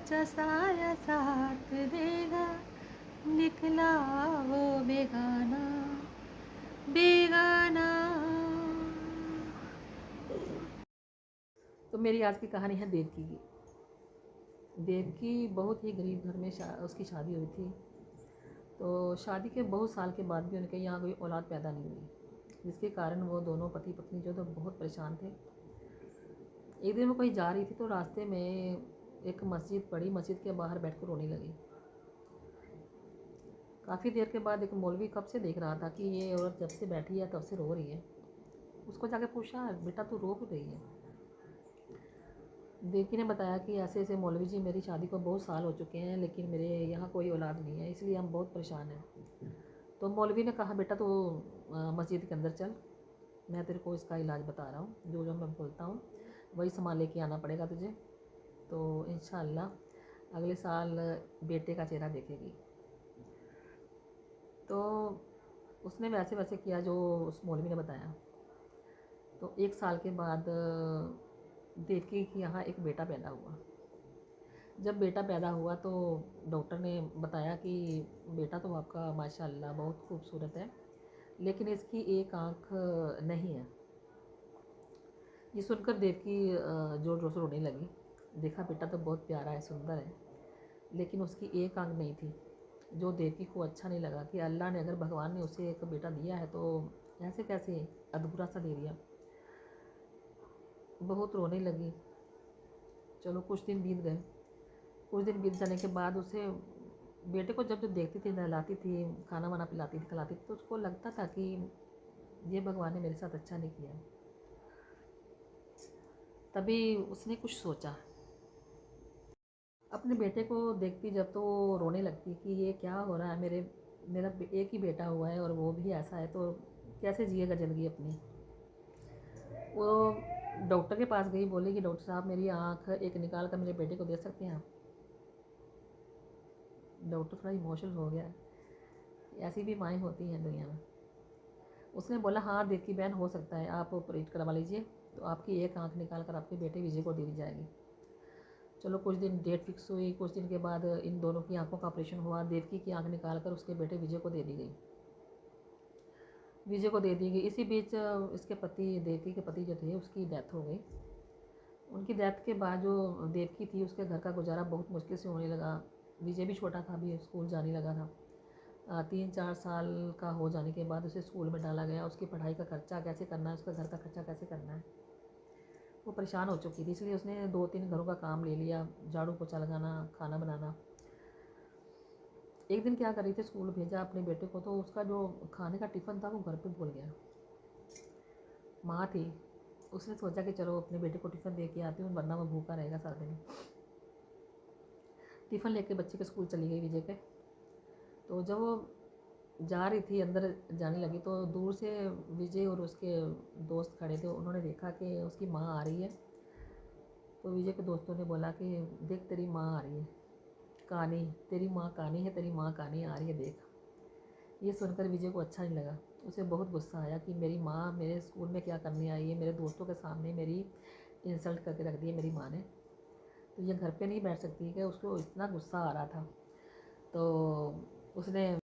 सच्चा साया साथ देगा, निकला वो बेगाना बेगाना। तो मेरी आज की कहानी है देवकी की। देवकी बहुत ही गरीब घर में उसकी शादी हुई थी। तो शादी के बहुत साल के बाद भी उनके यहाँ कोई औलाद पैदा नहीं हुई, जिसके कारण वो दोनों पति पत्नी जो तो बहुत परेशान थे। एक दिन वो कहीं जा रही थी तो रास्ते में एक मस्जिद पड़ी, मस्जिद के बाहर बैठकर रोने लगी। काफ़ी देर के बाद एक मौलवी कब से देख रहा था कि ये औरत जब से बैठी है तब से रो रही है। उसको जाके पूछा, बेटा तू रो क्यों रही है? देवकी ने बताया कि ऐसे ऐसे मौलवी जी, मेरी शादी को बहुत साल हो चुके हैं लेकिन मेरे यहाँ कोई औलाद नहीं है, इसलिए हम बहुत परेशान हैं। तो मौलवी ने कहा, बेटा तो मस्जिद के अंदर चल, मैं तेरे को इसका इलाज बता रहा हूँ, जो जो मैं बोलता हूँ वही सामान लेके आना पड़ेगा तुझे, तो इंशाअल्लाह अगले साल बेटे का चेहरा देखेगी। तो उसने वैसे वैसे किया जो उस मौलवी ने बताया। तो एक साल के बाद देवकी के यहाँ एक बेटा पैदा हुआ। जब बेटा पैदा हुआ तो डॉक्टर ने बताया कि बेटा तो आपका माशाल्लाह बहुत खूबसूरत है, लेकिन इसकी एक आँख नहीं है। ये सुनकर देवकी ज़ोर ज़ोर से रोने लगी। देखा बेटा तो बहुत प्यारा है, सुंदर है, लेकिन उसकी एक आँख नहीं थी। जो देवकी को अच्छा नहीं लगा कि अल्लाह ने, अगर भगवान ने उसे एक बेटा दिया है तो ऐसे कैसे अधूरा सा दे दिया। बहुत रोने लगी। चलो कुछ दिन बीत गए। कुछ दिन बीत जाने के बाद उसे बेटे को जब जब देखती थी, नहलाती थी, खाना वाना पिलाती थी, खिलाती थी, तो उसको लगता था कि ये भगवान ने मेरे साथ अच्छा नहीं किया। तभी उसने कुछ सोचा। अपने बेटे को देखती जब तो वो रोने लगती कि ये क्या हो रहा है, मेरा एक ही बेटा हुआ है और वो भी ऐसा है, तो कैसे जिएगा ज़िंदगी अपनी। वो डॉक्टर के पास गई, बोली कि डॉक्टर साहब मेरी आँख एक निकाल कर मेरे बेटे को दे सकते हैं आप? डॉक्टर थोड़ा इमोशनल हो गया। ऐसी भी माएँ होती हैं दुनिया में। उसने बोला, हाँ देखी बहन, हो सकता है, आप ऑपरेट करवा लीजिए, तो आपकी एक आँख निकाल कर आपके बेटे विजय को दे दी जाएगी। चलो कुछ दिन डेट फिक्स हुई। कुछ दिन के बाद इन दोनों की आंखों का ऑपरेशन हुआ। देवकी की आंख निकाल कर उसके बेटे विजय को दे दी गई। विजय को दे दी गई। इसी बीच इसके पति, देवकी के पति जो थे, उसकी डेथ हो गई। उनकी डेथ के बाद जो देवकी थी, उसके घर का गुजारा बहुत मुश्किल से होने लगा। विजय भी छोटा था, अभी स्कूल जाने लगा था। 3-4 साल का हो जाने के बाद उसे स्कूल में डाला गया। उसकी पढ़ाई का खर्चा कैसे करना है, उसका घर का खर्चा कैसे करना है, वो परेशान हो चुकी थी। इसलिए उसने 2-3 घरों का काम ले लिया, झाड़ू पोछा लगाना, खाना बनाना। एक दिन क्या कर रही थी, स्कूल भेजा अपने बेटे को, तो उसका जो खाने का टिफ़िन था वो घर पे भूल गया। माँ थी, उसने सोचा कि चलो अपने बेटे को टिफ़िन दे के आती हूँ, वरना वो भूखा रहेगा सारा दिन। टिफ़िन लेके बच्चे के स्कूल चली गई विजय के। तो जब वो जा रही थी, अंदर जाने लगी, तो दूर से विजय और उसके दोस्त खड़े थे। उन्होंने देखा कि उसकी माँ आ रही है। तो विजय के दोस्तों ने बोला कि देख तेरी माँ आ रही है, कानी, तेरी माँ कानी है, तेरी माँ कानी आ रही है, देख। ये सुनकर विजय को अच्छा नहीं लगा। उसे बहुत गुस्सा आया कि मेरी माँ मेरे स्कूल में क्या करने आई है, मेरे दोस्तों के सामने मेरी इंसल्ट करके रख दी है मेरी माँ ने, तो ये घर पे नहीं बैठ सकती है। उसको इतना गुस्सा आ रहा था। तो उसने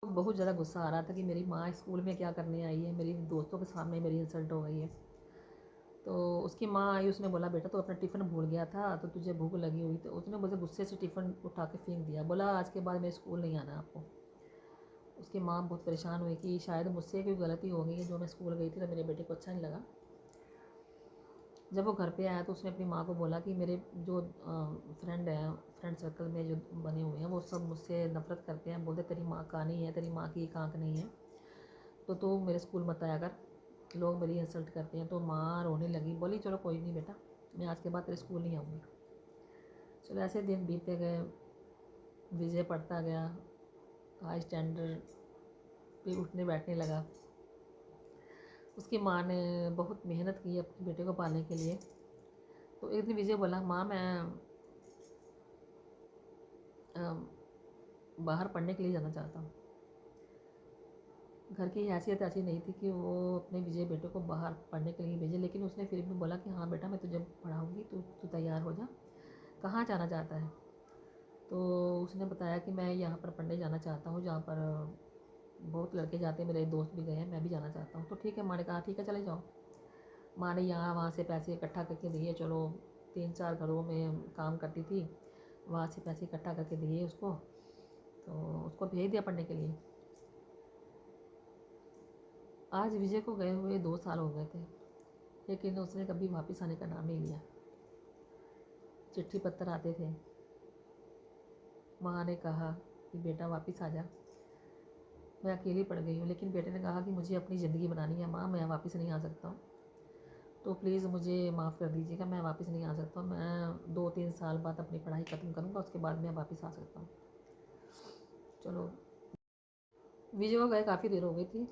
बहुत ज़्यादा गुस्सा आ रहा था कि मेरी माँ स्कूल में क्या करने आई है, मेरी दोस्तों के सामने मेरी इंसल्ट हो गई है। तो उसकी माँ आई, उसने बोला, बेटा तो अपना टिफ़िन भूल गया था, तो तुझे भूख लगी हुई, तो उसने मुझे गुस्से से टिफ़िन उठा के फेंक दिया। बोला, आज के बाद मेरे स्कूल नहीं आना आपको। उसकी माँ बहुत परेशान हुई कि शायद मुझसे कोई गलती हो गई है, जो मैं स्कूल गई थी तो मेरे बेटे को अच्छा नहीं लगा। जब वो घर पे आया तो उसने अपनी माँ को बोला कि मेरे जो फ्रेंड हैं, फ्रेंड सर्कल में जो बने हुए हैं, वो सब मुझसे नफ़रत करते हैं, बोलते तेरी माँ कानी है, तेरी माँ की एक आँख नहीं है, तो तू मेरे स्कूल मत आया कर, लोग मेरी इंसल्ट करते हैं। तो माँ रोने लगी, बोली चलो कोई नहीं बेटा, मैं आज के बाद तेरे स्कूल नहीं आऊँगी। चलो ऐसे दिन बीतते गए। विजय पढ़ता गया, हाई स्टैंडर्ड पे उठने बैठने लगा। उसकी माँ ने बहुत मेहनत की अपने बेटे को पालने के लिए। तो एक दिन विजय बोला, माँ मैं बाहर पढ़ने के लिए जाना चाहता हूँ। घर की हैसियत ऐसी नहीं थी कि वो अपने विजय बेटे को बाहर पढ़ने के लिए भेजे, लेकिन उसने फिर भी बोला कि हाँ बेटा, मैं तुझे पढ़ाऊँगी, तू तू तैयार हो जा। कहाँ जाना चाहता है? तो उसने बताया कि मैं यहाँ पर पढ़ने जाना चाहता हूँ, जहाँ पर बहुत लड़के जाते हैं, मेरे दोस्त भी गए हैं, मैं भी जाना चाहता हूँ। तो ठीक है, माँ ने कहा ठीक है चले जाओ। माँ ने यहाँ वहाँ से पैसे इकट्ठा करके दिए, चलो 3-4 घरों में काम करती थी, वहाँ से पैसे इकट्ठा करके दिए उसको, तो उसको भेज दिया पढ़ने के लिए। आज विजय को गए हुए 2 साल हो गए थे, लेकिन उसने कभी वापस आने का नाम नहीं लिया। चिट्ठी पत्र आते थे, माँ ने कहा कि बेटा वापस आ जा। मैं अकेली पड़ गई हूँ, लेकिन बेटे ने कहा कि मुझे अपनी ज़िंदगी बनानी है माँ, मैं वापस नहीं आ सकता हूँ, तो प्लीज़ मुझे माफ़ कर दीजिएगा, मैं वापस नहीं आ सकता हूँ। मैं 2-3 साल बाद अपनी पढ़ाई ख़त्म करूँगा, उसके बाद मैं वापस आ सकता हूँ। चलो, विजय को गए काफ़ी देर हो गई थी।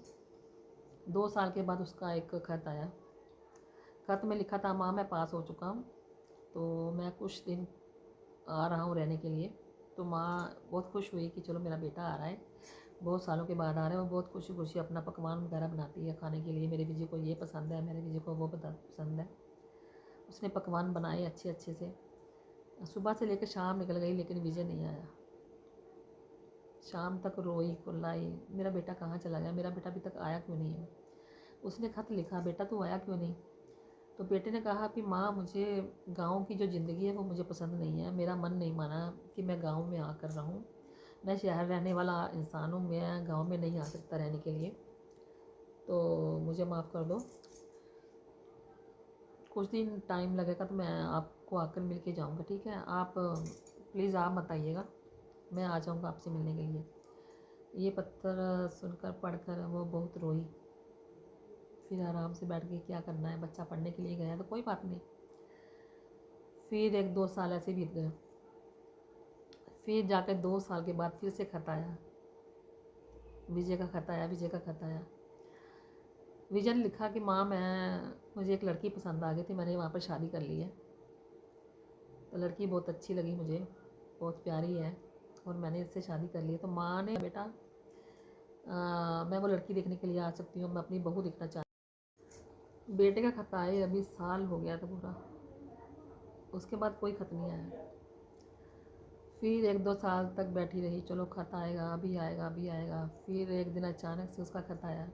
2 साल के बाद उसका एक खत आया। खत में लिखा था, माँ मैं पास हो चुका हूँ, तो मैं कुछ दिन आ रहा हूँ रहने के लिए। तो माँ बहुत खुश हुई कि चलो मेरा बेटा आ रहा है, बहुत सालों के बाद आ रहा है। वो बहुत खुशी खुशी अपना पकवान वगैरह बनाती है खाने के लिए, मेरे विजय को ये पसंद है, मेरे विजय को वो पसंद है। उसने पकवान बनाए अच्छे अच्छे से। सुबह से लेकर शाम निकल गई, लेकिन विजय नहीं आया। शाम तक रोई कुल्लाई, मेरा बेटा कहाँ चला गया, मेरा बेटा अभी तक आया क्यों नहीं है। उसने खत लिखा, बेटा तू आया क्यों नहीं। तो बेटे ने कहा कि माँ मुझे गांव की जो ज़िंदगी है वो मुझे पसंद नहीं है, मेरा मन नहीं माना कि मैं गांव में आकर रहूं। मैं शहर रहने वाला इंसान हूँ, मैं गांव में नहीं आ सकता रहने के लिए, तो मुझे माफ़ कर दो। कुछ दिन टाइम लगेगा तो मैं आपको आकर मिल के जाऊँगा, ठीक है। आप प्लीज़ आप मत आइएगा, मैं आ जाऊँगा आपसे मिलने के लिए। ये पत्र सुनकर पढ़कर वो बहुत रोई। फिर आराम से बैठ गई, क्या करना है, बच्चा पढ़ने के लिए गया तो कोई बात नहीं। फिर 1-2 साल ऐसे बीत गए। फिर जाकर 2 साल के बाद फिर से खत आया, विजय का खत आया, विजय का खत आया। विजय ने लिखा कि माँ मुझे एक लड़की पसंद आ गई थी, मैंने वहाँ पर शादी कर ली है। तो लड़की बहुत अच्छी लगी मुझे, बहुत प्यारी है, और मैंने इससे शादी कर ली है। तो माँ ने, बेटा मैं वो लड़की देखने के लिए आ सकती हूँ, मैं अपनी बहू देखना चाहती हूँ। बेटे का खत आए अभी साल हो गया था पूरा, उसके बाद कोई खत नहीं आया। फिर 1-2 साल तक बैठी रही, चलो खत आएगा, अभी आएगा, अभी आएगा। फिर एक दिन अचानक से उसका खत आया,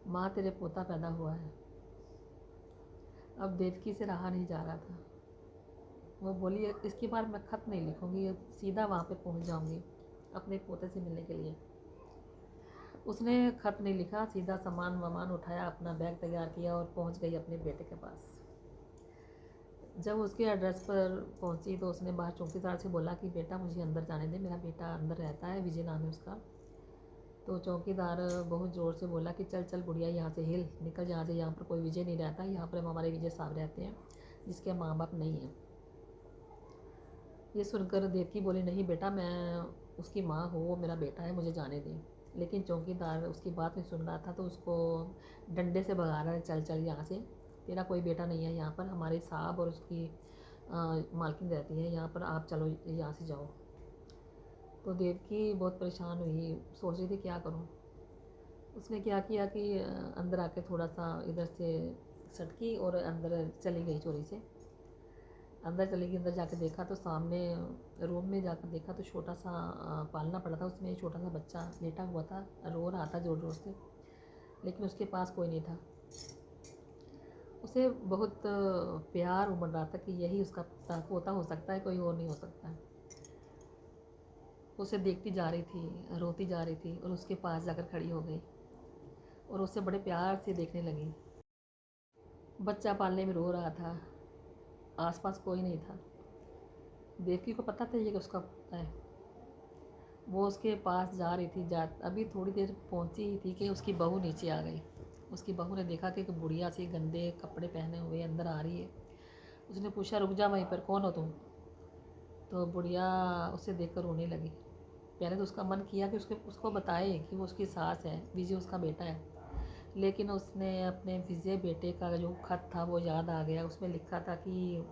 माँ तेरे पोता पैदा हुआ है। अब देवकी से रहा नहीं जा रहा था। वो बोली इसकी बार मैं खत नहीं लिखूँगी, सीधा वहाँ पे पहुँच जाऊँगी अपने पोते से मिलने के लिए। उसने खत नहीं लिखा, सीधा सामान वामान उठाया, अपना बैग तैयार किया और पहुँच गई अपने बेटे के पास। जब उसके एड्रेस पर पहुंची तो उसने बाहर चौकीदार से बोला कि बेटा मुझे अंदर जाने दे, मेरा बेटा अंदर रहता है, विजय नाम है उसका। तो चौकीदार बहुत ज़ोर से बोला कि चल चल गुड़िया, यहाँ से हिल निकल यहाँ से, यहाँ पर कोई विजय नहीं रहता, यहाँ पर हमारे विजय साहब रहते हैं जिसके माँ बाप नहीं हैं। ये सुनकर देवकी बोली, नहीं बेटा, मैं उसकी माँ हूँ, वो मेरा बेटा है, मुझे जाने दें। लेकिन चौकीदार उसकी बात नहीं सुन रहा था, तो उसको डंडे से भगा रहा है, चल चल यहाँ से, तेरा कोई बेटा नहीं है यहाँ पर, हमारे साहब और उसकी मालकिन रहती है यहाँ पर, आप चलो यहाँ से जाओ। तो देवकी बहुत परेशान हुई, सोच रही थी क्या करूँ। उसने क्या किया कि अंदर आके थोड़ा सा इधर से सटकी और अंदर चली गई चोरी से। अंदर चली गई, अंदर जाकर देखा तो सामने रूम में जाकर देखा तो छोटा सा पालना पड़ा था, उसमें छोटा सा बच्चा लेटा हुआ था, रो रहा था ज़ोर ज़ोर से, लेकिन उसके पास कोई नहीं था। उसे बहुत प्यार उमड़ रहा था कि यही उसका पोता हो सकता है, कोई और नहीं हो सकता। उसे देखती जा रही थी, रोती जा रही थी, और उसके पास जाकर खड़ी हो गई और उसे बड़े प्यार से देखने लगी। बच्चा पालने में रो रहा था, आसपास कोई नहीं था। देवकी को पता था ये कि उसका पोता है। वो उसके पास जा रही थी, अभी थोड़ी देर पहुंची ही थी कि उसकी बहू नीचे आ गई। उसकी बहू ने देखा कि एक बुढ़िया सी गंदे कपड़े पहने हुए अंदर आ रही है। उसने पूछा, रुक जा वहीं पर, कौन हो तुम। तो बुढ़िया उसे देखकर रोने लगी। पहले तो उसका मन किया कि उसको बताए कि वो उसकी सास है, विजय उसका बेटा है, लेकिन उसने अपने विजय बेटे का जो खत था वो याद आ गया। उसमें लिखा था कि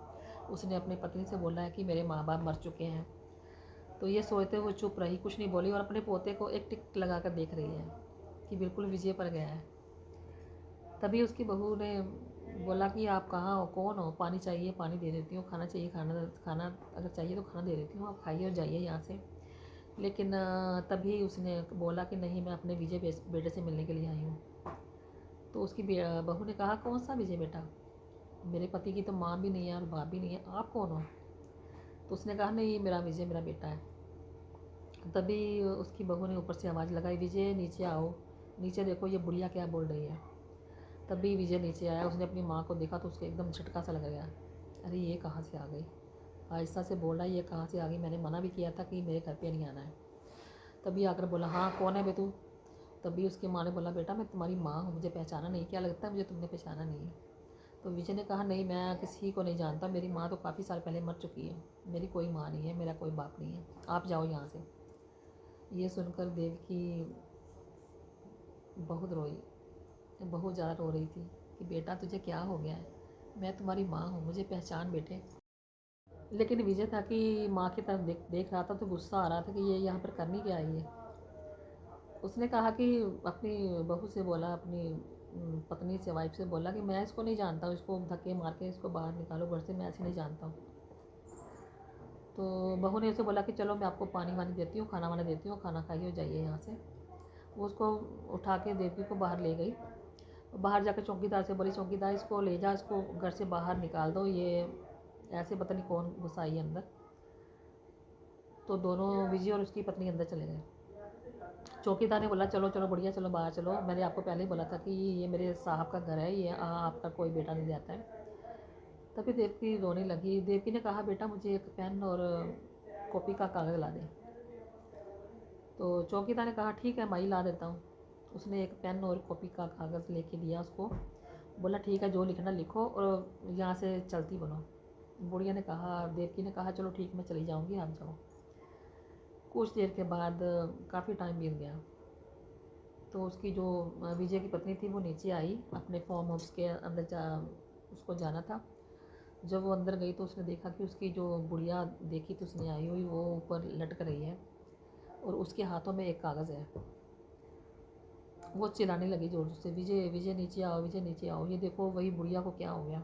उसने अपनी पत्नी से बोला है कि मेरे माँ बाप मर चुके हैं। तो ये सोचते हुए चुप रही, कुछ नहीं बोली, और अपने पोते को एक टिक लगा कर देख रही है कि बिल्कुल विजय पर गया है। तभी उसकी बहू ने बोला कि आप कहाँ हो, कौन हो, पानी चाहिए पानी दे देती हूँ, खाना चाहिए खाना खाना अगर चाहिए तो खाना दे देती हूँ, आप खाइए और जाइए यहाँ से। लेकिन तभी उसने बोला कि नहीं, मैं अपने विजय बेटे से मिलने के लिए आई हूँ। तो उसकी बहू ने कहा, कौन सा विजय बेटा, मेरे पति की तो माँ भी नहीं है और बाप भी नहीं है, आप कौन हो? तो उसने कहा, नहीं मेरा विजय मेरा बेटा है। तभी उसकी बहू ने ऊपर से आवाज़ लगाई, विजय नीचे आओ, नीचे देखो ये बुढ़िया क्या बोल रही है। तभी विजय नीचे आया, उसने अपनी माँ को देखा तो उसको एकदम झटका सा लग गया, अरे ये कहाँ से आ गई, आहिस्ता से बोल रहा है, ये कहाँ से आ गई, मैंने मना भी किया था कि मेरे घर पे नहीं आना है। तभी आकर बोला, हाँ कौन है बे तू? तभी उसकी माँ ने बोला, बेटा मैं तुम्हारी माँ हूँ, मुझे पहचाना नहीं, क्या लगता है मुझे तुमने पहचाना नहीं? तो विजय ने कहा, नहीं मैं किसी को नहीं जानता, मेरी माँ तो काफ़ी साल पहले मर चुकी है, मेरी कोई माँ नहीं है, मेरा कोई बाप नहीं है, आप जाओ यहाँ से। ये सुनकर देवकी बहुत रोई, बहुत ज़्यादा रो रही थी कि बेटा तुझे क्या हो गया है, मैं तुम्हारी माँ हूँ, मुझे पहचान बेटे। लेकिन विजय था कि माँ की तरफ देख रहा था तो गुस्सा आ रहा था कि ये यहाँ पर करनी क्या आई है। उसने कहा कि अपनी बहू से बोला, अपनी पत्नी से, वाइफ से बोला कि मैं इसको नहीं जानता हूँ, इसको धक्के मार के इसको बाहर निकालो घर से, मैं ऐसे नहीं जानता हूँ। तो बहू ने उसे बोला कि चलो मैं आपको पानी वानी देती हूँ, खाना वाना देती हूँ, खाना खाइए जाइए यहाँ से। वो उसको उठा के देवकी को बाहर ले गई। बाहर जाकर चौकीदार से बोली, चौकीदार इसको ले जा, इसको घर से बाहर निकाल दो, ये ऐसे पता नहीं कौन घुसा आई अंदर। तो दोनों विजय और उसकी पत्नी अंदर चले गए। चौकीदार ने बोला, चलो चलो बढ़िया, चलो बाहर चलो, मैंने आपको पहले ही बोला था कि ये मेरे साहब का घर है, ये आपका कोई बेटा नहीं जाता है। तभी देवकी रोने लगी। देवकी ने कहा, बेटा मुझे एक पेन और कॉपी का कागज़ ला दे। तो चौकीदार ने कहा, ठीक है माई ला देता हूँ। उसने एक पेन और कॉपी का कागज़ लेके दिया उसको, बोला ठीक है जो लिखना लिखो और यहाँ से चलती बनो। बुढ़िया ने कहा, देवकी ने कहा, चलो ठीक मैं चली जाऊँगी, आप जाओ। कुछ देर के बाद काफ़ी टाइम बीत गया। तो उसकी जो विजय की पत्नी थी वो नीचे आई, अपने फार्म हाउस के अंदर उसको जाना था। जब वो अंदर गई तो उसने देखा कि उसकी जो बुढ़िया देखी थी उसने आई हुई, वो ऊपर लटक रही है और उसके हाथों में एक कागज़ है। वो चिल्लाने लगी जोर से, विजय विजय नीचे आओ, विजय नीचे आओ, ये देखो वही बुढ़िया को क्या हो गया।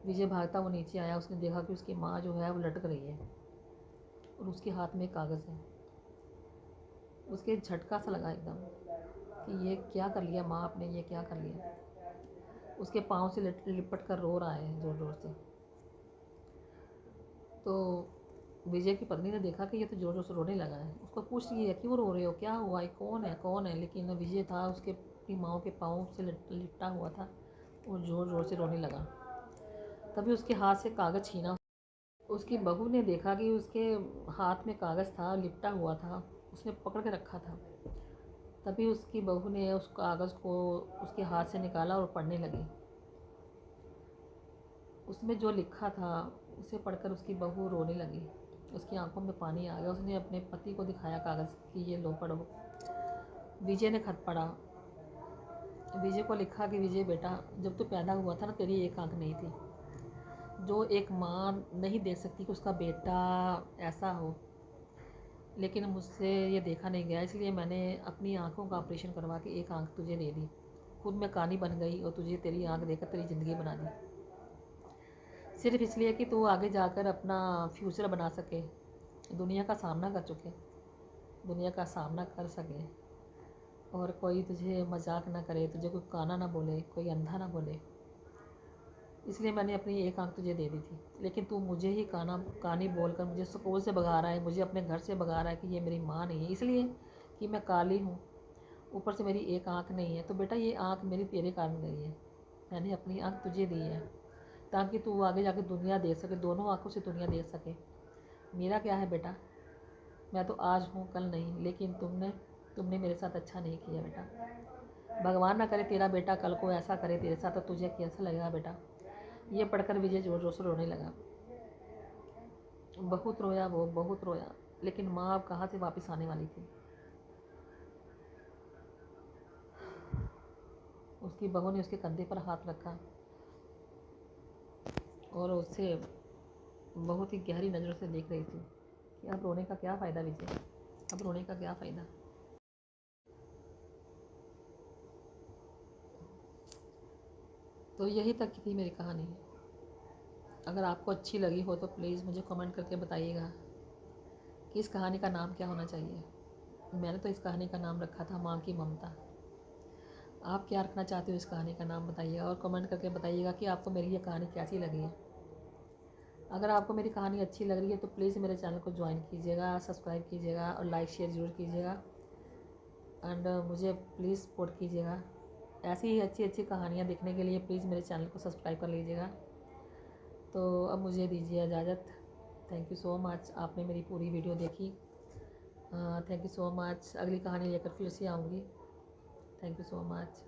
विजय भागता वो नीचे आया, उसने देखा कि उसकी माँ जो है वो लटक रही है और उसके हाथ में एक कागज़ है। उसके झटका सा लगा एकदम कि ये क्या कर लिया माँ आपने, ये क्या कर लिया। उसके पाँव से लिपट कर रो रहा है ज़ोर ज़ोर से। तो विजय की पत्नी ने देखा कि ये तो ज़ोर ज़ोर से रोने लगा है। उसको पूछ रही है, क्यों रो रहे हो, क्या हुआ है, कौन है कौन है। लेकिन विजय था, उसके अपनी माँ के पाँव से लिपटा हुआ था और ज़ोर ज़ोर से रोने लगा। तभी उसके हाथ से कागज़ छीना। उसकी बहू ने देखा कि उसके हाथ में कागज़ था, लिपटा हुआ था, उसने पकड़ के रखा था। तभी उसकी बहू ने उस कागज़ को उसके हाथ से निकाला और पढ़ने लगी। उसमें जो लिखा था उसे पढ़कर उसकी बहू रोने लगी, उसकी आंखों में पानी आ गया। उसने अपने पति को दिखाया कागज़ कि ये लो पढ़ो। विजय ने खत पढ़ा। विजय को लिखा कि विजय बेटा, जब तू पैदा हुआ था ना, तेरी एक आंख नहीं थी। जो एक माँ नहीं देख सकती कि उसका बेटा ऐसा हो, लेकिन मुझसे ये देखा नहीं गया, इसलिए मैंने अपनी आँखों का ऑपरेशन करवा के एक आँख तुझे दे दी। खुद मैं कानी बन गई और तुझे तेरी आँख देकर तेरी ज़िंदगी बना दी, सिर्फ इसलिए कि तू आगे जाकर अपना फ्यूचर बना सके, दुनिया का सामना कर चुके, दुनिया का सामना कर सके और कोई तुझे मजाक ना करे, तुझे कोई काना ना बोले, कोई अंधा ना बोले। इसलिए मैंने अपनी एक आंख तुझे दे दी थी, लेकिन तू मुझे ही कानी बोलकर मुझे स्कूल से भगा रहा है, मुझे अपने घर से भगा रहा है कि ये मेरी माँ नहीं है, इसलिए कि मैं काली हूँ, ऊपर से मेरी एक आंख नहीं है। तो बेटा ये आंख मेरी तेरे कारण गई है, मैंने अपनी आंख तुझे दी है ताकि तू आगे जाके दुनिया देख सके, दोनों आंखों से दुनिया देख सके। मेरा क्या है बेटा, मैं तो आज हूँ कल नहीं, लेकिन तुमने मेरे साथ अच्छा नहीं किया बेटा। भगवान ना करे तेरा बेटा कल को ऐसा करे तेरे साथ, तो तुझे कैसा लगेगा बेटा। ये पढ़कर विजय जोर जोर से रोने लगा। बहुत रोया वो, बहुत रोया, लेकिन माँ अब कहाँ से वापस आने वाली थी। उसकी बहू ने उसके कंधे पर हाथ रखा और उससे बहुत ही गहरी नज़रों से देख रही थी कि अब रोने का क्या फ़ायदा विजय, अब रोने का क्या फ़ायदा। तो यही तक की थी मेरी कहानी। अगर आपको अच्छी लगी हो तो प्लीज़ मुझे कमेंट करके बताइएगा कि इस कहानी का नाम क्या होना चाहिए। मैंने तो इस कहानी का नाम रखा था माँ की ममता। आप क्या रखना चाहते हो इस कहानी का नाम बताइएगा, और कमेंट करके बताइएगा कि आपको मेरी ये कहानी कैसी लगी है। अगर आपको मेरी कहानी अच्छी लग रही है तो प्लीज़ मेरे चैनल को ज्वाइन कीजिएगा, सब्सक्राइब कीजिएगा और लाइक शेयर ज़रूर कीजिएगा। एंड मुझे प्लीज़ सपोर्ट कीजिएगा। ऐसी ही अच्छी अच्छी कहानियाँ देखने के लिए प्लीज़ मेरे चैनल को सब्सक्राइब कर लीजिएगा। तो अब मुझे दीजिए इजाज़त। थैंक यू सो मच, आपने मेरी पूरी वीडियो देखी। Thank you so much. अगली कहानी लेकर फिर से आऊँगी। Thank you so much.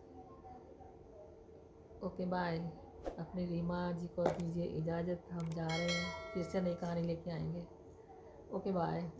Okay bye. अपनी रीमा जी को दीजिए इजाज़त, हम जा रहे हैं, फिर से नई कहानी लेके आएंगे। Okay bye.